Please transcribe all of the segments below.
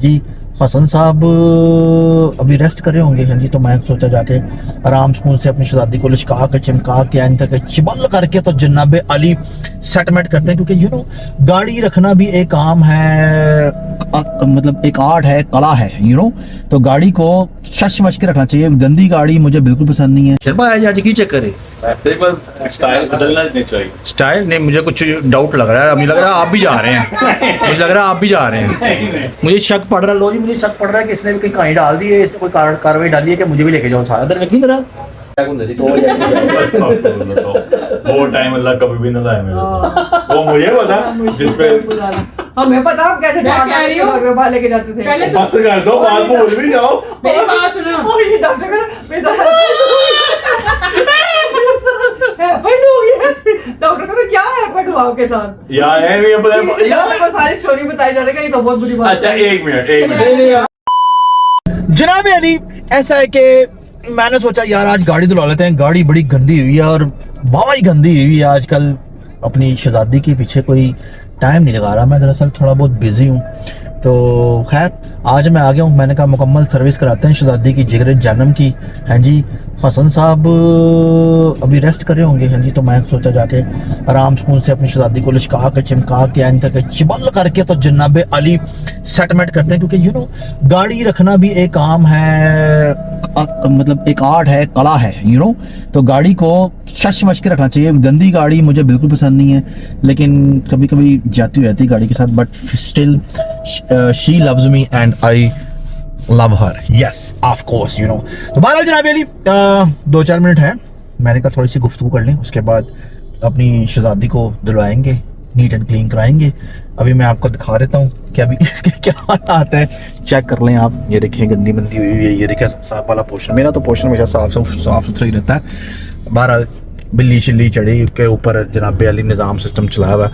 जी हसन साहब अभी रेस्ट कर रहे होंगे। हाँ जी, तो मैं सोचा जाके आराम सुकून से अपनी शहजादी को लिशका के चमका के एंड करके चिबल करके तो जनाब अली सेटलमेंट करते हैं, क्योंकि गाड़ी रखना भी एक काम है, मतलब एक आर्ट है, कला है। तो गाड़ी को शश वश के रखना चाहिए। गंदी गाड़ी मुझे बिल्कुल पसंद नहीं है। शर्मा आज की चक्कर है, स्टाइल बदलना नहीं चाहिए। स्टाइल नहीं, मुझे कुछ डाउट लग रहा है। मुझे लग रहा है आप भी जा रहे हैं, मुझे लग रहा है आप भी जा रहे हैं। मुझे शक पड़ रहा है, लो जी मुझे शक पड़ रहा है कि इसने भी कहीं कहानी डाल दी है, इसने कोई कार्रवाई डाली है कि मुझे भी लेके जाओ सारा इधर लगी तरह। वो टाइम अल्लाह कभी भी ना लाए मेरे को। वो मुझे पता जिसपे हमें पता आप कैसे बाहर लेके जाते थे। बस कर दो, बात भूल भी जाओ। मेरी बात सुनो। ये डॉक्टर डॉक्टर का तो क्या है हुआ आपके साथ यार है भी पता यार सारी स्टोरी बताई जाने का, ये तो बहुत बुरी बात। अच्छा एक मिनट जनाब अली, ऐसा है कि मैंने सोचा यार आज गाड़ी धुला लेते हैं। गाड़ी बड़ी गंदी हुई है और बहुत गंदी हुई है आजकल। अपनी शहजादी के पीछे कोई टाइम नहीं लगा रहा मैं, दरअसल थोड़ा बहुत बिजी हूँ। तो खैर आज मैं आ गया हूँ। मैंने कहा मुकम्मल सर्विस कराते हैं शहजादी की जिगर जन्म की। हाँ जी, हसन साहब अभी रेस्ट कर रहे होंगे। हाँ जी, तो मैं सोचा जाके आराम सुकून से अपनी शहजादी को लिशका के चमका के एंड करके चिबल करके तो जनाब अली सेटलमेंट करते हैं, क्योंकि गाड़ी रखना भी एक काम है, मतलब एक आर्ट है, कला है। तो गाड़ी को शश वश के रखना चाहिए। गंदी गाड़ी मुझे बिल्कुल पसंद नहीं है, लेकिन कभी कभी जाती रहती है गाड़ी के साथ, but still she loves me and I love her. Yes of course तो बहरहाल जनाब अली 2-4 मिनट है, मैंने कहा थोड़ी सी गुफ्तगू कर लें, उसके बाद अपनी शहजादी को दिलवाएंगे, नीट एंड क्लीन कराएंगे। अभी मैं आपको दिखा देता हूँ कि अभी इसके क्या हालात है, चेक कर लें आप। ये देखिए गंदी मंदी हुई है, ये देखिए साफ वाला पोर्शन। मेरा तो पोर्शन हमेशा साफ सुथरा ही रहता है। बहरहाल बिल्ली शिल्ली चढ़ी के ऊपर जनाब अली निज़ाम सिस्टम चलाया हुआ।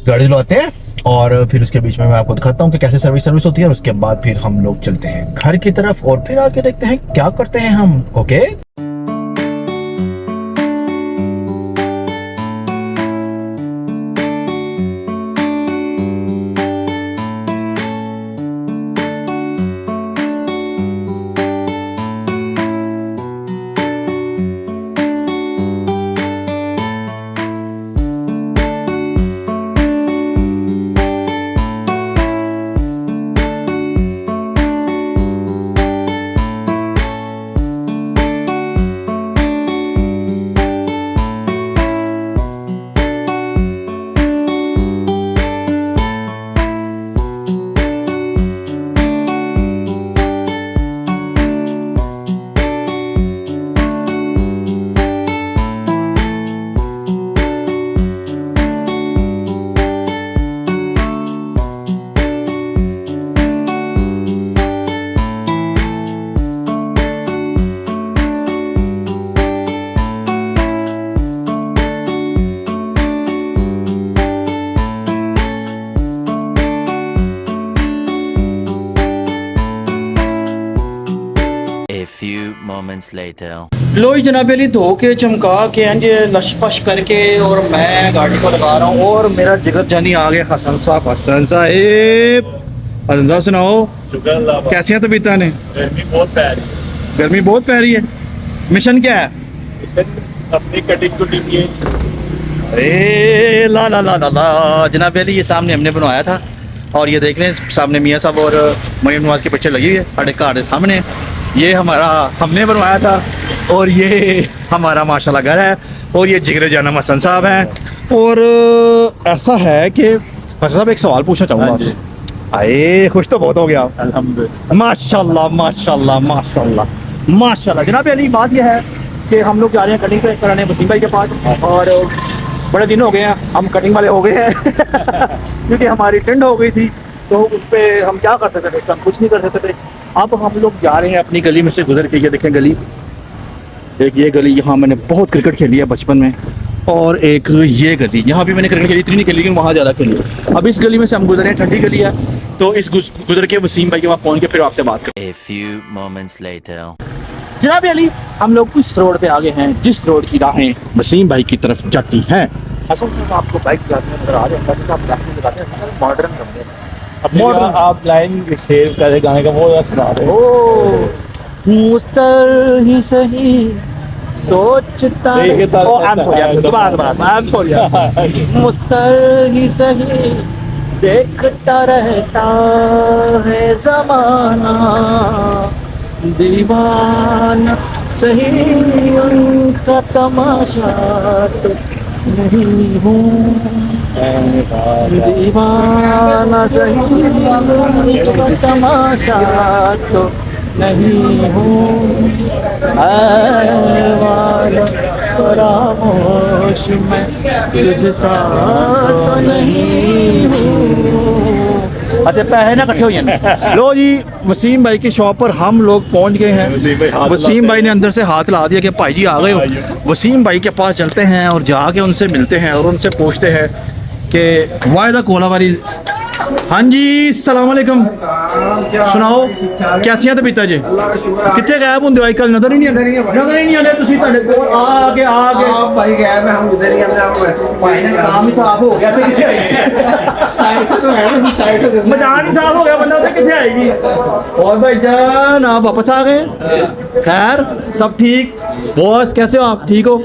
गाड़ी दिलवाते हैं और फिर उसके बीच में मैं आपको दिखाता हूँ कि कैसे सर्विस होती है, और उसके बाद फिर हम लोग चलते हैं घर की तरफ और फिर आके देखते हैं क्या करते हैं हम। ओके लो ही जनाब अली धो के चमका के लश पश करके और मैं गाड़ी को लगा रहा हूँ, और मेरा जिगर जानी आ गया हसन साहब। हसन साहब सुनाओ, शुक्र अल्लाह का। कैसी हैं तबीयतां ने? गर्मी बहुत पै रही है। गर्मी बहुत पै रही है। मिशन क्या है? अपनी कटिंग को टीम अरे ला ला ला ला ला जनाब अली, ये सामने हमने बनवाया था, और ये देख लें सामने मियाँ साहब और मरीम नवाज की पिक्चर लगी हुई है साढ़े घर के सामने। ये हमारा हमने बनवाया था, और ये हमारा माशाल्लाह घर है, और ये जिगर जानम हसन साहब हैं। और ऐसा है कि हसन साहब एक सवाल पूछना चाहूँगा आपसे। आए खुश तो बहुत हो गया आप। अल्हम्दुलिल्लाह माशाल्लाह माशाल्लाह माशाल्लाह माशाल्लाह। जनाब अली बात यह है कि हम लोग जा रहे हैं कटिंग कराने वसीम भाई के पास, और बड़े दिन हो गए हैं, हम कटिंग वाले हो गए हैं क्योंकि हमारी टेंड हो गई थी, तो उस पर हम क्या कर सकते थे, हम कुछ नहीं कर सकते थे। अब हम लोग जा रहे हैं अपनी गली में से गुजर के। ये देखें गली, एक ये गली, यहाँ मैंने बहुत क्रिकेट खेली है बचपन में, और एक ये गली, यहाँ भी मैंने क्रिकेट खेली, इतनी नहीं खेली लेकिन वहाँ ज़्यादा खेली। अब इस गली में से हम गुजरे हैं, ठंडी गली है, तो इस गुजर के वसीम भाई के वहाँ पहुँच के फिर आपसे बात करें। जनाब अली हम लोग इस रोड पे आगे हैं जिस रोड की राहें वसीम भाई की तरफ जाती हैं। हसन साहब आपको बाइक चलाते हैं नजर आ रहे हैं, आप क्लास में लगाते हैं, मॉडर्न करते हैं। अपनी Modern. आप लाइन शेर कैसे गाने का वो सुना रहे हो। मुस्तर ही सही सोचता देखिए, I'm sorry. मुस्तर ही सही देखता रहता है जमाना दीवाना सही उनका तमाशा तो नहीं हूँ दीवाना सही उनका तमाशा तो नहीं हूँ खामोश मैं तुझ सा तो नहीं हूँ। अच्छा पैसे ना इकट्ठे हो जाए। लो जी वसीम भाई की शॉप पर हम लोग पहुंच गए हैं। वसीम भाई ने अंदर से हाथ ला दिया कि भाई जी आ गए हो। वसीम भाई के पास चलते हैं और जाके उनसे मिलते हैं और उनसे पूछते हैं कि वायदा कोलावारी। हाँ जी सलाम वालेकुम। सुनाओ कैसियां ते पीता जी कितने गायब होंगे आजकल नजर ही नहीं आते तुसी ਤੁਹਾਡੇ ਕੋਲ आ गए आप भाई गए मैं हम उधर ही हमने आपको वैसे भाई ने काम ही साफ हो गया थे किथे आएगी साइड से तो है ना साइड से मैदान ही साफ हो गया बंदा उसे किथे आएगी। और भाईजान आप वापस आ गए खैर सब ठीक बॉस कैसे हो आप ठीक हो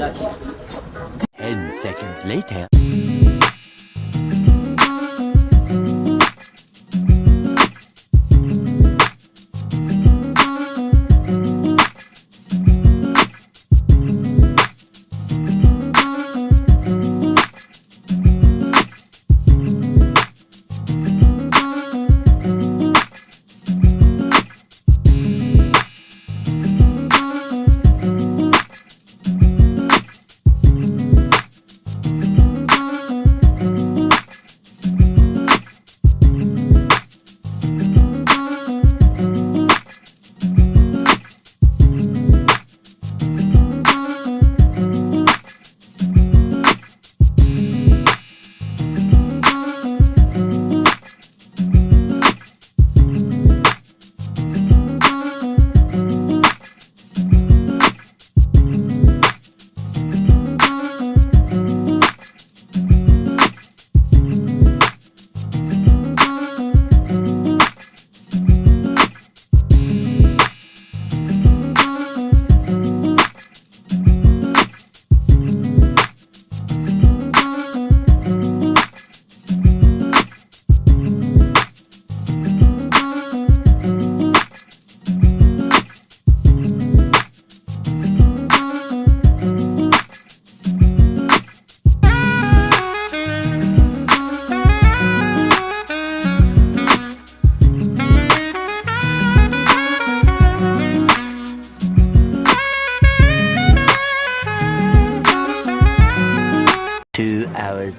10 seconds later.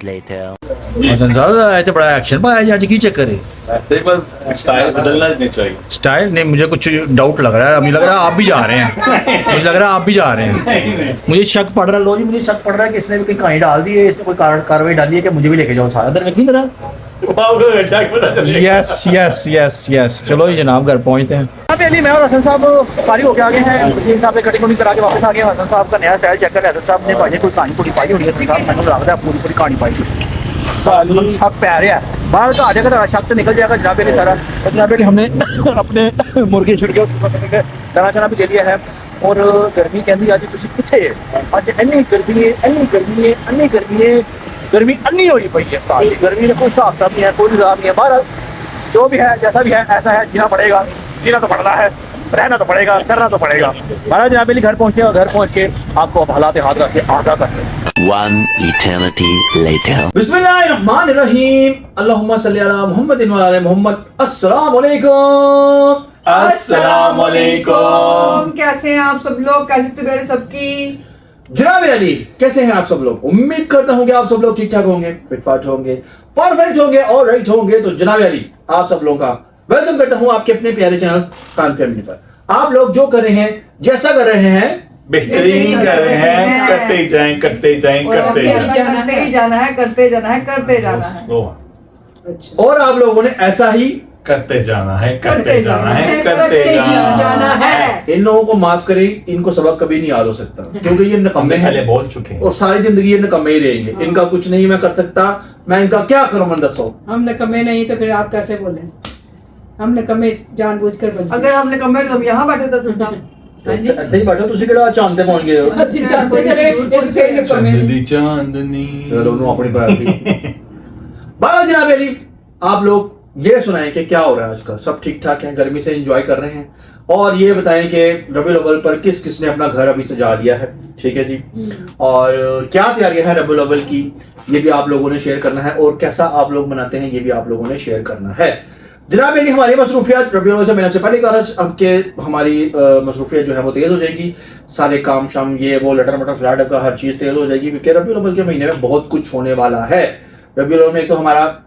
later. तो बड़ा एक्शन पाया आज की चक्कर है ऐसे ही बस स्टाइल बदलना नहीं चाहिए। स्टाइल नहीं मुझे कुछ डाउट लग रहा है मुझे लग रहा है आप भी जा रहे हैं मुझे लग रहा है आप भी जा रहे हैं मुझे शक पड़ रहा है लो जी मुझे शक पड़ रहा है कि इसने भी कोई कहानी डाल दी है इसने कोई कार्रवाई डाली है कि मुझे भी लेके जाओ सारा इधर रखी तरह यस यस यस यस चलो जी जनाब घर पहुंचते हैं पहले मैं और हसन साहब फारिग होके आ गए हैं वसीम साहब से कटिंग कुटिंग करा के वापस आ गए हसन साहब का नया स्टाइल चेक कर हसन साहब ने भाई कोई कहानी पूरी पाई होनी है हसन साहब मैंने लगता है पूरी पूरी कहानी पाई शक पै रहा है बाहर तो आ जाएगा तो शक तो निकल जाएगा जनाब बेटे सारा तो जनाब बेटे हमने अपने मुर्गे छुड़के दाना चना भी ले लिया है और गर्मी कहती अज तुम कितने अज इन्नी गर्मी है गर्मी अन्नी हुई पई है स्टार्ट गर्मी का कोई हिसाब किताब नहीं है कोई निजाम नहीं है बाहर जो भी है जैसा भी है ऐसा है जीना पड़ेगा जीना तो पड़ना है रहना तो पड़ेगा करना तो पड़ेगा महाराज जनाब घर पहुंचे और घर पहुंच के आपको हालात हादरा से आगाह कर One eternity later. बिस्मिल्लाहिर्रहमानिर्रहीम अल्लाहुम्मा सल्ली अला मुहम्मदिन व अला मुहम्मद अस्सलाम वालेकुम अस्सलाम वालेकुम। कैसे हैं आप सब लोग कैसी तबीयत सबकी जनाब अली कैसे हैं आप सब लोग उम्मीद करता हूँ कि आप सब लोग ठीक ठाक होंगे फिटफाट होंगे परफेक्ट होंगे और राइट होंगे तो जनाब अली आप सब लोगों का वेलकम करता हूँ आपके अपने प्यारे चैनल खान फैमिली पर आप लोग जो कर रहे हैं जैसा कर रहे हैं बेहतरीन कर रहे हैं करते ही जाएं करते ही जाएं और करते ही अभी जाएं। करते ही जाना है करते जाना है करते जाना है ओह, और आप लोगों ने ऐसा ही करते जाना है करते जाना है। इन लोगों को माफ करें, इनको सबक कभी नहीं याद हो सकता क्योंकि ये निकम्मे हमने पहले हैं बोल चुके हैं। और सारी जिंदगी ये निकम्मे ही रहेंगे। इनका कुछ नहीं मैं कर सकता, मैं इनका क्या करूं मन दसो। हम निकम्मे नहीं तो फिर आप कैसे बोले? हम निकम्मे जानबूझकर बनते अगर हमने कमरे तो हम यहाँ बैठे थे सुल्तान। हाँ जी। ਇੱਥੇ ਹੀ ਬੈਠੋ ਤੁਸੀਂ ਕਿਹੜਾ ਚਾਂਦੇ ਪਹੁੰਚ ਗਏ ਹੋ। ਅਸੀਂ जानते चले एक फिर निकम्मे नहीं। चांदनी चलो नो अपनी बात भी। बाबा जनाब अली, आप लोग ये सुनाएं कि क्या हो रहा है आजकल, सब ठीक ठाक हैं, गर्मी से एंजॉय कर रहे हैं, और ये बताएं कि रबीउल अव्वल पर किस किसने अपना घर अभी सजा लिया है, ठीक है जी, और क्या तैयारियां हैं रबीउल अव्वल की, ये भी आप लोगों ने शेयर करना है, और कैसा आप लोग मनाते हैं ये भी आप लोगों ने शेयर करना है। जनाब अली, हमारी मसरूफियात रबीउल अव्वल से मैंने आपसे पहले कहा था अब के हमारी मसरूफियात जो है वो तेज़ हो जाएगी, सारे काम शाम ये वो लटर मटर फ्लैट का हर चीज़ तेज़ हो जाएगी, क्योंकि रबीउल अव्वल के महीने में बहुत कुछ होने वाला है। रबीउल अव्वल में तो हमारा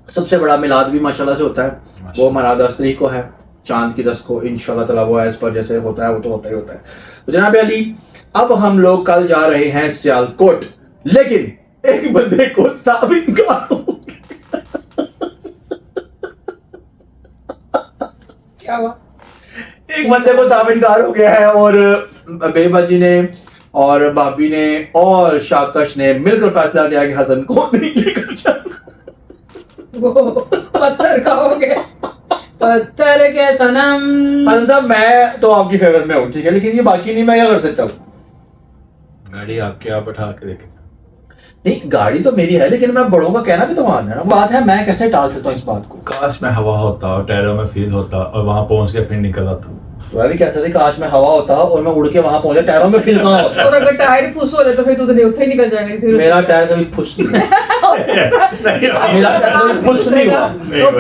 सबसे बड़ा मिलाद भी माशाल्लाह से होता है, वो हमारा 10 तारीख को है, चांद की 10 को इंशाल्लाह ताला, वो एज पर जैसे होता है वो तो होता ही होता है। तो जनाब अली, अब हम लोग कल जा रहे हैं सियालकोट, लेकिन एक बंदे को साबित करो। क्या हुआ? एक बंदे को साबिनकार हो गया है, और बेबा जी ने और भाभी ने और शाकश ने मिलकर फैसला किया कि हसन को नहीं लेकर जाना। वो पत्थर खाओगे, पत्थर के सनम। हसन साहब, मैं तो आपकी फेवर में हूँ, ठीक है, लेकिन ये बाकी नहीं, मैं क्या कर सकता हूँ। गाड़ी आपके आप बैठा के लेके नहीं, गाड़ी तो मेरी है, लेकिन मैं बड़ों का कहना भी तो मानना है ना। बात है, मैं कैसे टाल सकता हूँ इस बात को। काश में हवा होता और टायरों में फील होता और वहां पहुंच के फिर निकल आता। तो मैं भी कहता था काश में हवा होता और मैं उड़ के वहां पहुंचा, टायरों में फील कहाँ होता। और अगर टायर फुस हो जाए तो फिर तो उठे ही निकल जाएंगे फिर। मेरा टायर कभी फुस नहीं हुआ। मेरा टायर कभी फुस नहीं हुआ।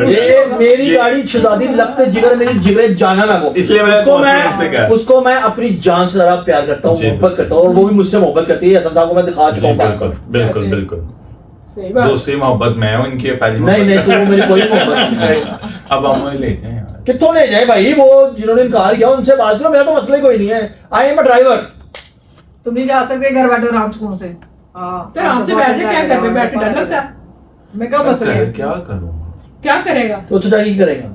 ये मेरी गाड़ी शहजादी लगते जिगर, मेरी जिगरे जाना है वो, इसलिए मैं उसको मैं अपनी जान से ज्यादा प्यार करता हूँ, मोहब्बत करता हूँ, और वो भी मुझसे मोहब्बत करती है। हसन साहब को मैं दिखा चुका हूँ। बिल्कुल बिल्कुल बिल्कुल। सही बात। दूसरी मोहब्बत मैं हूँ, इनकी पहली नहीं नहीं, मोहब्बत। तू मेरी कोई मोहब्बत नहीं। अब हम वही लेते हैं यार। कितों ले जाए भाई, वो जिन्होंने इनकार किया उनसे बात करो, मेरा तो मसला ही कोई नहीं है। I am a driver. तुम नहीं जा सकते घर बैठे आराम सुकून से। तो आराम से बैठ जा, क्या कर रहे, बैठ के डर लगता है? मैं क्या मसला है? क्या करूँ? क्या करेगा? तो जाके करेगा।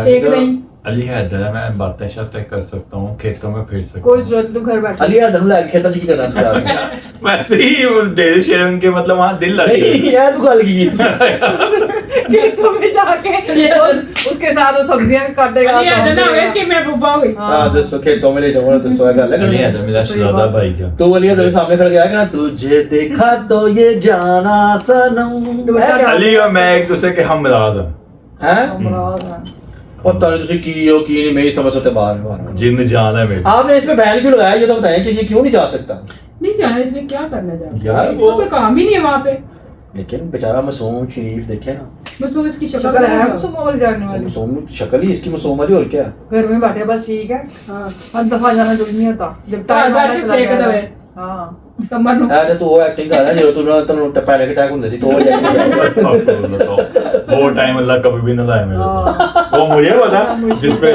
सेक देंगे। अली हैदर है, मैं बातें शातें कर सकता हूँ, खेतों में फिर सकता कोई हूँ। जरूरत नहीं, घर बैठे। अली आदम ला खेता जी की करना था। वैसे ही वो डेढ़ शेर के मतलब वहाँ दिल लगे। नहीं यार, तू गल की खेतों में जाके और उसके साथ वो सब्जियां काटेगा। अली आदम ना होगा, इसकी मैं बुब्बा हुई। हां, दोस्तों खेतों में ले जाऊंगा, दोस्तों है गल अली है। हैदर मेरा शहजादा भाई क्या। तो अली आदम सामने खड़ गया कि ना, तुझे देखा तो ये जाना सनम। अली और मैं एक दूसरे के हमराज हैं। हैं? पता नहीं तुझे की हो की नहीं, मेरी समझ से बाहर है। जिन जान है मेरी। आपने इस पे बैन क्यों लगाया, ये तो बताएं कि ये क्यों नहीं जा सकता। नहीं जाना, इसने क्या करना जाना यार इसको कोई काम ही नहीं है वहाँ पे। लेकिन बेचारा मासूम शरीफ देखे ना, बस वो इसकी शक्ल शक्ल है है। उसको मोबाइल जाने वाली। मासूम शक्ल ही इसकी मासूम वाली, और क्या। घर में बैठे बस ठीक है। हाँ, हर दफा जाना जरूरी नहीं होता। जब बार बार से सेक दवे। हाँ, कमर नु अरे तू वो एक्टिंग कर रहा है जो तू पैनिक अटैक होंगे सी, तो वो वो टाइम अल्लाह कभी भी ना लाए मेरे। वो मुझे पता जिसपे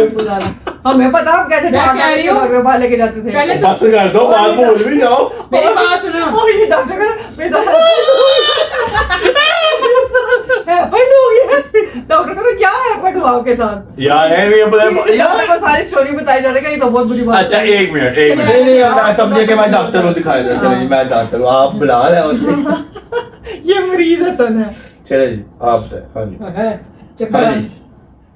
हमें पता आप कैसे मैं कह रही हूँ, बाहर लेके जाते थे। पहले तो बस कर दो, बात भूल भी जाओ। मेरी बात सुनो। ओ ये डॉक्टर का मेरा हैपेंड हो गया। डॉक्टर का तो क्या हैपेंड हुआ आपके साथ? यार है भी डॉक्टर को सारी स्टोरी बताई जा रही है, ये तो बहुत बुरी बात अच्छा है। एक मिनट नहीं नहीं, अब मैं समझे कि मैं डॉक्टर हूँ, दिखाई दे। चले जी, मैं डॉक्टर हूँ, आप बुला रहे हैं। और ये मरीज हसन है। चले जी, आप बताएं। हाँ जी, है हाँ चक्कर जी।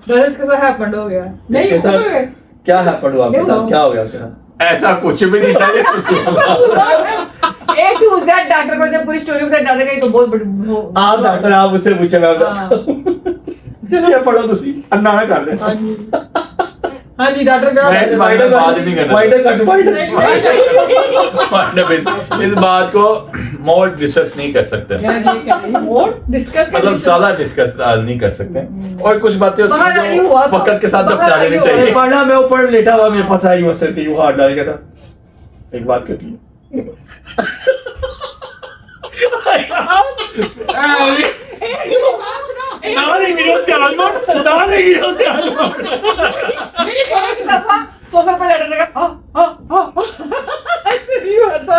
दर्द का तो हैपेंड हो गया। नहीं इसके वो साथ तो है। क्या हैपेंड हुआ आपके नहीं, साथ, क्या हो गया क्या? ऐसा कुछ भी नहीं था ये एक टू दैट डॉक्टर को जब पूरी स्टोरी बताई डॉक्टर का, ये तो बहुत बड़ी आप डॉक्टर, आप मुझसे पूछे, मैं बताऊं। चलिए पढ़ो तुसी, अन्ना ना कर दे। हाँ जी डॉक्टर का मैं इस बारे में बात ही नहीं करना। Wider cut wider. इस बात को मोर डिस्कस नहीं कर सकते, और डिस्कस मतलब ज्यादा डिस्कस नहीं कर सकते, और कुछ बातें होती बाहर आई हैं हुआ जो था। वक्त के साथ बाहर दफना आई लेनी हुआ चाहिए। पढ़ना, मैं ऊपर लेटा हुआ, मेरे पास आई मास्टर की यूं हाथ डाल के था, एक बात कर ली। मेरी बात सुनो। सोफे पे लेटने का ऐसे भी हुआ था।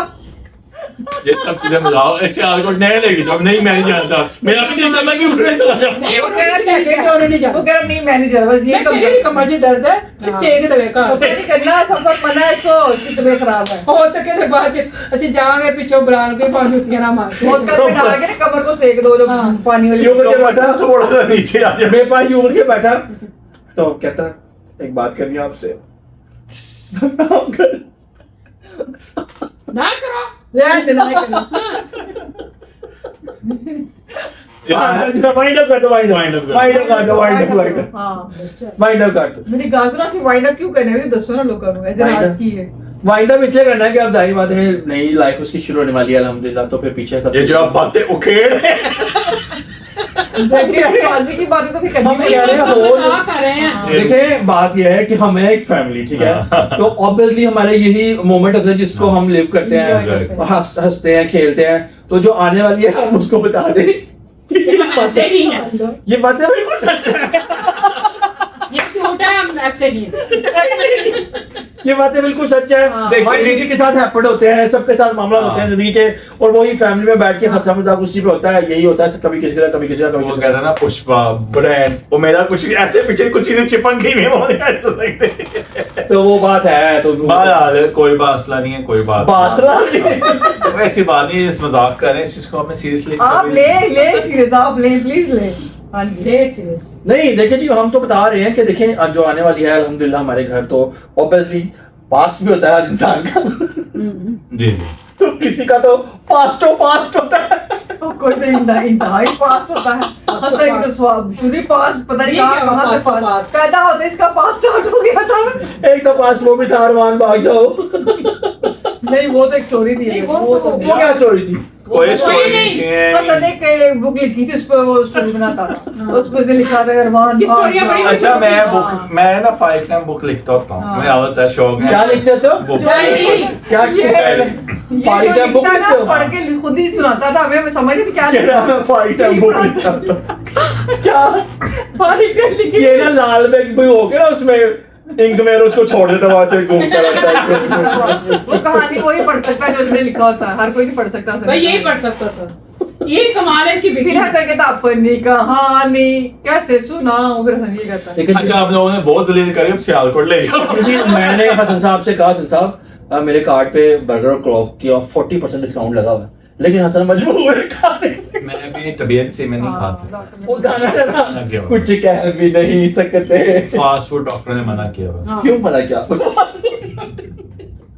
ये सब चीजें मिलाओ ऐसे आलकोट नहीं लेगी तो अब नहीं मैं नहीं जानता मेरा भी नहीं मैं क्यों उड़ने चला जाऊं वो कह रहा क्या है जो नहीं जाना। वो कह रहा नहीं मैं नहीं जा रहा बस ये मैं कह रही कमर से दर्द है कि सेक देवे का सफर नहीं करना सफर मना है इसको कि तबीयत खराब है हो सके तो बाद च ਅਸੀਂ ਜਾਵਾਂਗੇ ਪਿੱਛੋਂ ਬੁਲਾਣ ਕੇ ਭਾਵੇਂ ਜੁੱਤੀਆਂ ਨਾ ਮਾਰ बहुत कर डाल के ना कमर को सेक दो लोग पानी वाली यूं करके बैठा थोड़ा सा नीचे आ जाए मेरे पास यूं करके बैठा तो कहता एक बात करनी है आपसे ਨਾ ਕਰੋ रहने देना है करना वाइंड अप कर दो वाइंड Wind up अप कर दो। वाइंड अप कर दो वाइंड अप हाँ वाइंड अप कर दो मेरी गाजरा की वाइंड अप क्यों करने है दसो ना लोगों को ऐसे Wind up? रात की है वाइंड अप इसलिए करना है कि अब जाहिर बात है नई लाइफ उसकी शुरू होने वाली है अल्हम्दुलिल्लाह तो फिर पीछे सब ये जो आप बातें उखेड़ देखिए शादी की बातें तो भी करनी हम पड़ेगी। कह रहे हैं हम हो मजाक कर रहे हैं देखें बात यह है कि हम हैं एक फैमिली ठीक है तो ऑब्वियसली हमारे यही मोमेंट है जिसको हम लिव करते Enjoy करते हैं हैं। हंसते हैं खेलते हैं तो जो आने वाली है हम उसको बता दें कि ये ऐसे ही है ये बातें बिल्कुल सच है ये झूठ है हम ऐसे ही हैं ये बातें बिल्कुल सच है हाँ। देखिए किसी के साथ हैपेंड होते हैं सबके साथ मामला होते हैं जिंदगी के और वही फैमिली में बैठ के हंसा मजाक उसी पे होता है यही होता है कभी किसी के साथ कभी किसी का कभी वो किसी कहता है ना पुष्पा ब्रांड वो मेरा कुछ ऐसे पीछे कुछ चीजें चिपक गई मैं वो नहीं हट सकते का। तो वो बात है तो बहरहाल कोई बासला नहीं है कोई बात बासला तो ऐसी बात नहीं है इस मजाक कर रहे हैं इस चीज को आपने सीरियसली आप ले सीरियस आप ले प्लीज ले हाँ जी डेढ़ सीरियस नहीं देखिए जी हम तो बता रहे हैं कि देखें अब जो आने वाली है अल्हम्दुलिल्लाह हमारे घर तो ऑब्वियसली पास्ट भी होता है हर इंसान का जी तो किसी का तो पास्ट होता है तो कोई तो इंतहाई पास्ट होता है हंसने की तो स्वाब शुरू पास्ट पता नहीं ये क्या कहाँ से past तो पास्ट past? पैदा होते इसका पास्ट स्टार्ट हो गया था एक तो पास्ट वो भी था अरमान भाग जाओ नहीं वो तो एक स्टोरी थी नहीं, वो वो तो तो- वो क्या स्टोरी थी कोई स्टोरी नहीं। नहीं हसन एक बुक लिखी थी उस पर वो स्टोरी बनाता था उस पर उसने लिखा था अरमान उसकी स्टोरियां बड़ी अच्छा मैं हाँ। बुक मैं ना 5 टाइम बुक लिखता होता हूँ हाँ। मैं आदत है शौक है क्या लिखते हो बुक डायरी। क्या ये फाइट जो टाइम बुक लिखता लिखते ना हो पढ़ के खुद ही सुनाता था हमें समझ नहीं थी क्या कह रहा मैं फाइट टाइम बुक लिखता हूं। क्या लिखा ये ना लाल बैग भी हो गया ना उसमें इंक में उसको छोड़ देता वहां से घूमता रहता है वो कहानी वही पढ़ सकता है जो उसने लिखा होता है हर कोई नहीं पढ़ सकता भाई यही पढ़ सकता था ये कमाल है कि फिर बिकी हंसा कहता अपनी कहानी कैसे सुनाऊं फिर हंसी कहता है लेकिन अच्छा आप लोगों ने बहुत जलील करी अब सियालकोट ले जाओ जी मैंने हसन साहब से कहा हसन साहब मेरे कार्ड पे बर्गर और क्लॉक की 40% डिस्काउंट लगा हुआ है लेकिन हसन मजबूर है खाने से। मैं भी तबीयत से मैं नहीं खा सकता वो गाना है ना क्या हुआ? कुछ कह भी नहीं सकते फास्ट फूड डॉक्टर ने मना किया हुआ है। हाँ क्यों मना किया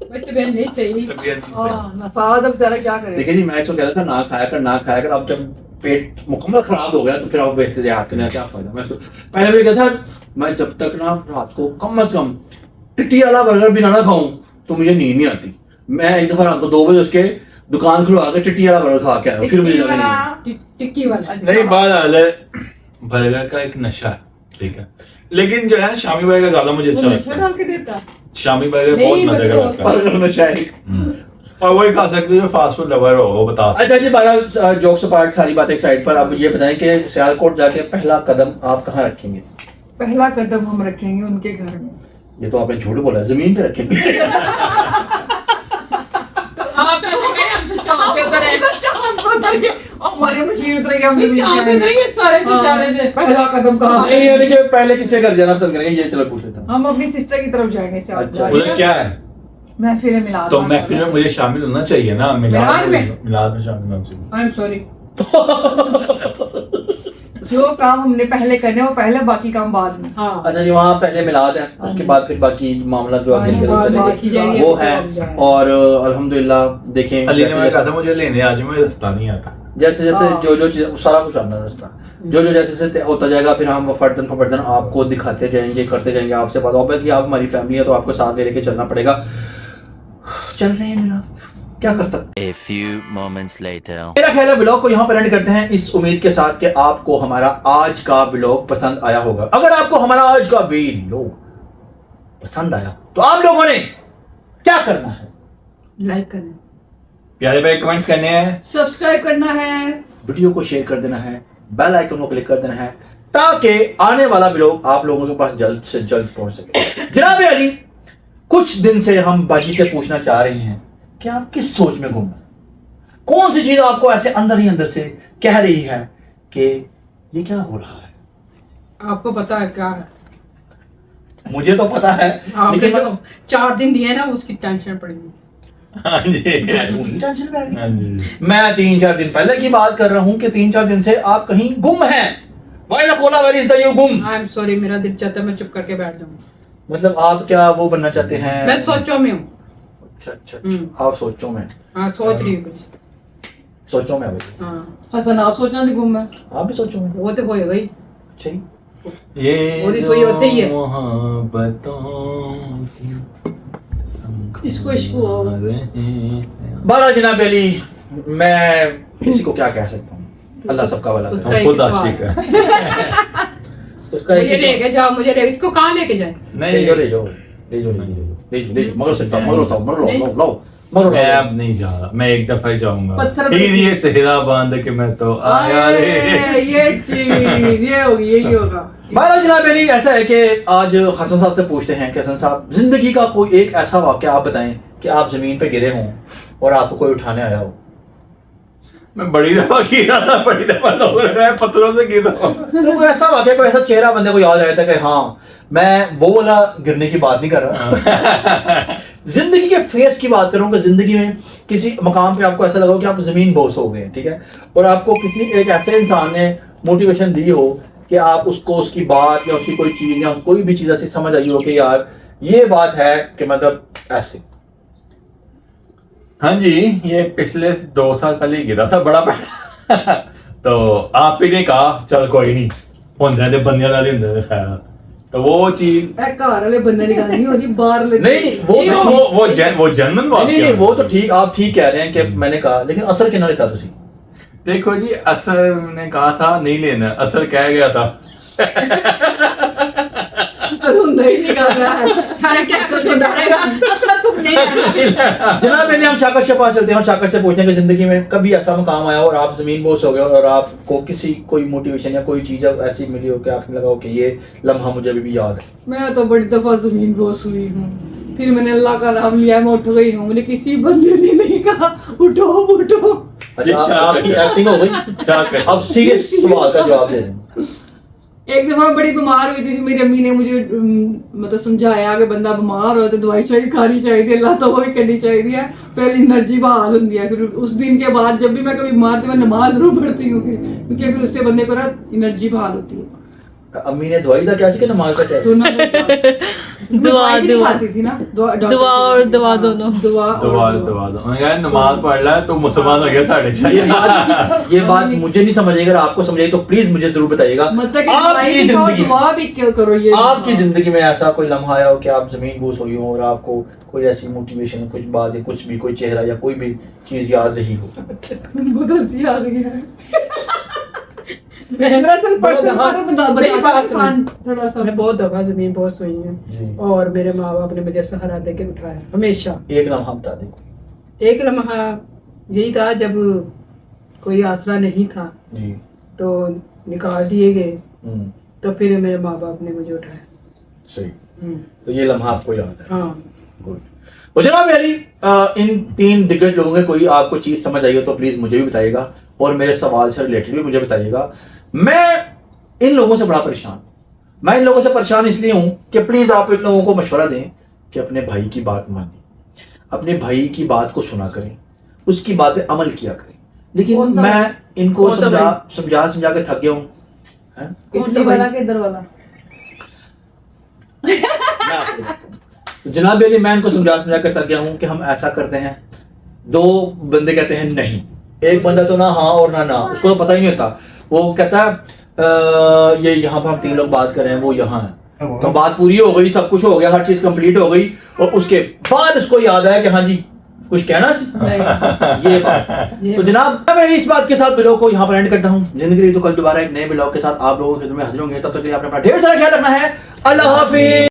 भाई तबीयत नहीं सही तबीयत नहीं सही। हाँ नफाद अब जरा क्या करे देखिए जी मैं इसको कहता था ना खाया कर अब जब पेट मुकम्मल खराब हो गया तो फिर आप बेहतर याद करने का क्या फायदा मैं इसको पहले भी कहता था मैं जब तक ना रात को कम से कम टिट्टी वाला बर्गर भी ना खाऊं तो मुझे नींद नहीं आती मैं एक दफा रात को 2 बजे उसके दुकान खुलवा के टिट्टी वाला बर्गर खा के आया फिर मुझे जाना नहीं टिक्की वाला नहीं बात हाल है बर्गर का एक नशा है ठीक है लेकिन जो है शामी बर्गर ज्यादा मुझे अच्छा वो लगता नशा है डाल के देता शामी बर्गर बहुत नहीं, मजे का मतलब लगता है बर्गर नशा है और वही खा सकते हो जो फास्ट फूड लवर हो वो बता सकते अच्छा जी बारह जोक्स अपार्ट सारी बात एक साइड पर अब ये बताएं कि सियालकोट जाके पहला कदम आप कहाँ रखेंगे पहला कदम हम रखेंगे उनके घर में ये तो आपने झूठ बोला जमीन पे रखेंगे आप तो ऐसे कहें हमसे चांद से उतर आए चांद पर उतर के और हमारी मशीन उतरेगी हम नहीं, चांद से उतरेगी इस सारे से इशारे से पहला कदम कहाँ नहीं यानी कि पहले किससे घर जाना पसंद करेंगे ये चलो पूछ लेता हूँ हम अपनी सिस्टर की तरफ जाएंगे से अच्छा। उधर क्या है महफिल मिलाद तो महफिल में मुझे शामिल होना चाहिए ना मिलाद में? मिलाद में शामिल होना चाहिए आई एम सॉरी जो काम हमने पहले करने वो पहले बाकी काम बाद में हाँ अच्छा जी वहाँ पहले मिलाद है उसके बाद फिर बाकी मामला जो आगे हाँ, चलेंगे बाकी जाएंगे वो तो है हम जाएंगे। और अल्हम्दुलिल्लाह देखें अली ने मैं जैसे कहा था मुझे लेने आज मुझे रास्ता नहीं आता जैसे जैसे हाँ। जो चीज सारा कुछ आना है रास्ता जो जैसे जैसे होता जाएगा फिर हम फर्दन आपको दिखाते जाएंगे करते जाएंगे आपसे बात ऑब्वियसली आप हमारी फैमिली है तो आपको साथ ले लेके चलना पड़ेगा चल रहे हैं मिला क्या कर सकते A few moments later. मेरा ख्याल है व्लॉग को यहाँ पर एंड करते हैं इस उम्मीद के साथ कि आपको हमारा आज का व्लॉग पसंद आया होगा अगर आपको हमारा आज का व्लॉग पसंद आया तो आप लोगों ने क्या करना है लाइक करना प्यारे भाई कमेंट्स करने हैं सब्सक्राइब करना है वीडियो को शेयर कर देना है बेल आइकन को क्लिक कर देना है ताकि आने वाला व्लॉग आप लोगों के पास जल्द से जल्द पहुंच सके जनाब अली कुछ दिन से हम बाजी से पूछना चाह रहे हैं कि आप किस सोच में गुम हैं कौन सी चीज आपको ऐसे अंदर ही अंदर से कह रही है कि ये क्या हो रहा है? आपको पता है क्या है? मुझे तो पता है, आपने लेकिन जो 4 दिन दिए ना उसकी टेंशन पड़ेगी। हाँ जी वही टेंशन पे आ गई। हाँ जी मैं 3-4 दिन पहले की बात कर रहा हूँ कि 3-4 दिन से आप कहीं गुम हैं। Why the cola where is the you gum? I am sorry, मेरा दिल चाहता है मैं चुप करके बैठ जाऊँ। मतलब आप क्या वो बनना चाहते हैं? मैं सोचों में हूँ। अच्छा, हम्म। आप सोचो में, हाँ, सोच रही हूँ कुछ। सोचो में अभी। हाँ, हसन आप सोचना नहीं घूम मैं आप भी सोचो में। वो तो होएगा ही। अच्छा जी। ये वो सोई होते ही है। मोहब्बतों की कसम इसको इश्क हुआ। खा रहे हैं। बाला जनाब अली, मैं किसी को क्या कह सकता हूँ, अल्लाह सबका भला करे। उसका एक खुद सवाल आशिक है। उसका मुझे एक ही लेके जाओ, मुझे लेके, इसको कहाँ लेके जाए? ले जाओ ले जाओ ले जाओ ले जाओ ले जाओ ले जाओ, मगर सकता मगर होता मगर लो नहीं। लो लो मगर मैं लो। अब नहीं जा रहा, मैं एक दफा ही जाऊंगा। पत्थर पे- हीर ये सेहरा बांध के मैं तो आया रे। ये चीज ये होगी, यही होगा। बाला जनाब अली, ऐसा है कि आज हसन साहब से पूछते हैं कि हसन साहब, जिंदगी का कोई एक ऐसा वाकया आप बताएं कि आप जमीन पे गिरे हों और आपको कोई उठाने आया हो। मैं बड़ी दफा गिरा था, बड़ी दफा लोग मैं पत्थरों से गिरा हूं। तो कोई ऐसा वाकया, कोई ऐसा चेहरा बंदे को याद आया था कि हाँ, मैं वो वाला गिरने की बात नहीं कर रहा, जिंदगी के फेस की बात करूँ कि जिंदगी में किसी मकाम पे आपको ऐसा लगा हो कि आप जमीन बोस हो गए हैं, ठीक है, और आपको किसी एक ऐसे इंसान ने मोटिवेशन दी हो कि आप उसको उसकी बात या उसकी कोई चीज या कोई भी चीज ऐसी समझ आई हो कि यार ये बात है कि मतलब ऐसे। हाँ जी, ये पिछले 2 साल पहले ही गिरा था बड़ा बड़ा। तो आप ही ने कहा चल कोई नहीं, होंदे ते बंदियां नाल ही होंदे ने, खैर तो वो चीज घर वाले बंदे निकालनी होनी बाहर ले। नहीं वो जन्मन नहीं नहीं वो तो ठीक, आप ठीक कह रहे हैं कि मैंने कहा, लेकिन असर कितना लेता तुसी? देखो जी, असर ने कहा था नहीं लेना, असर कह गया था। हुंदा ही निकाल रहा है। अरे क्या कुछ बताएगा? असर तुम नहीं करना। जनाब पहले हम शाकर के पास चलते हैं और शाकर से पूछते हैं कि जिंदगी में कभी ऐसा मकाम आया और आप जमीन बोस हो गए और आपको किसी कोई मोटिवेशन या कोई चीज ऐसी मिली हो कि आपने लगा हो कि ये लम्हा मुझे अभी भी याद है? मैं तो बड़ी दफा जमीन बोस हुई हूँ, फिर मैंने अल्लाह का नाम लिया, मैं उठ गई हूँ। मैंने किसी बंदे ने नहीं कहा उठो उठो। अच्छा, आपकी एक्टिंग हो गई। अब सीरियस सवाल का जवाब दे दें। एक दफा मैं बड़ी बीमार हुई थी, फिर मेरी अम्मी ने मुझे मतलब समझाया कि बंदा बीमार हो तो दवाई शाई खानी चाहिए, अल्लाह तो वो भी करनी चाहिए है, फिर एनर्जी बहाल होती है। फिर उस दिन के बाद जब भी मैं कभी बीमार थी मैं नमाज जरूर पढ़ती हूँ, क्योंकि फिर उससे बंदे को ना एनर्जी बहाल होती है। अम्मी ने दवाई का क्या सी कि नमाज का क्या है? दोनों दुआ दुआ। खाती थी ना, दुआ और दवा दोनों। दुआ और दवा दो, उन्होंने कहा नमाज पढ़ ला तो मुसलमान हो गया साढ़े ये बात मुझे नहीं समझ आई, अगर आपको समझ आई तो प्लीज मुझे जरूर बताइएगा। मतलब कि आपकी जिंदगी दुआ भी क्यों करो ये आपकी जिंदगी में ऐसा कोई लम्हा आया हो कि आप जमीन बोस हुई हो और आपको कोई ऐसी मोटिवेशन, कुछ बात या कुछ भी, कोई चेहरा या कोई भी चीज याद रही हो? बहुत हंसी आ रही है। मैं दरअसल पर्सन बहुत को तो मेरी बात बता सुनो। थोड़ा सा। मैं बहुत दफा जमीन बोस हुई जी। है और मेरे माँ बाप ने मुझे सहारा दे के उठाया हमेशा। एक लम्हा बता दे। एक लम्हा यही था जब कोई आसरा नहीं था जी। तो निकाल दिए गए, हम्म, तो फिर मेरे माँ बाप ने मुझे उठाया। सही। हम्म, तो ये लम्हा आपको याद है? हाँ। गुड। तो जनाब मेरी इन 3 दिग्गज लोगों में कोई आपको चीज समझ आई हो तो प्लीज मुझे भी बताइएगा और मेरे सवाल से रिलेटेड भी मुझे बताइएगा। मैं इन लोगों से बड़ा परेशान, मैं इन लोगों से परेशान इसलिए हूं कि प्लीज आप इन लोगों को मशवरा दें कि अपने भाई की बात मानें, अपने भाई की बात को सुना करें, उसकी बात पे अमल किया करें। लेकिन कौन सा? मैं इनको कौन सा समझा के थक गया हूँ। हैं? कौन सी वाला के इधर वाला? मैं आपको बताता हूं। तो जनाब अली, मैं इनको समझा के थक गया हूँ कि हम ऐसा करते हैं, 2 बंदे कहते हैं नहीं, एक बंदा तो ना हाँ और ना, उसको तो पता ही नहीं होता, वो कहता है ये यहाँ पर हम 3 लोग बात कर रहे हैं, वो यहाँ है। तो बात पूरी हो गई, सब कुछ हो गया, हर चीज कंप्लीट हो गई और उसके बाद उसको याद आया कि हाँ जी कुछ कहना ये बात। तो जनाब मैं इस बात के साथ ब्लॉग को यहाँ पर एंड करता हूँ। जिंदगी रही तो कल दोबारा एक नए ब्लॉग के साथ आप लोगों के खिदमत में हाजिर होंगे। तब तक के लिए आपने अपना ढेर सारा ख्याल रखना है। अल्लाह हाफिज।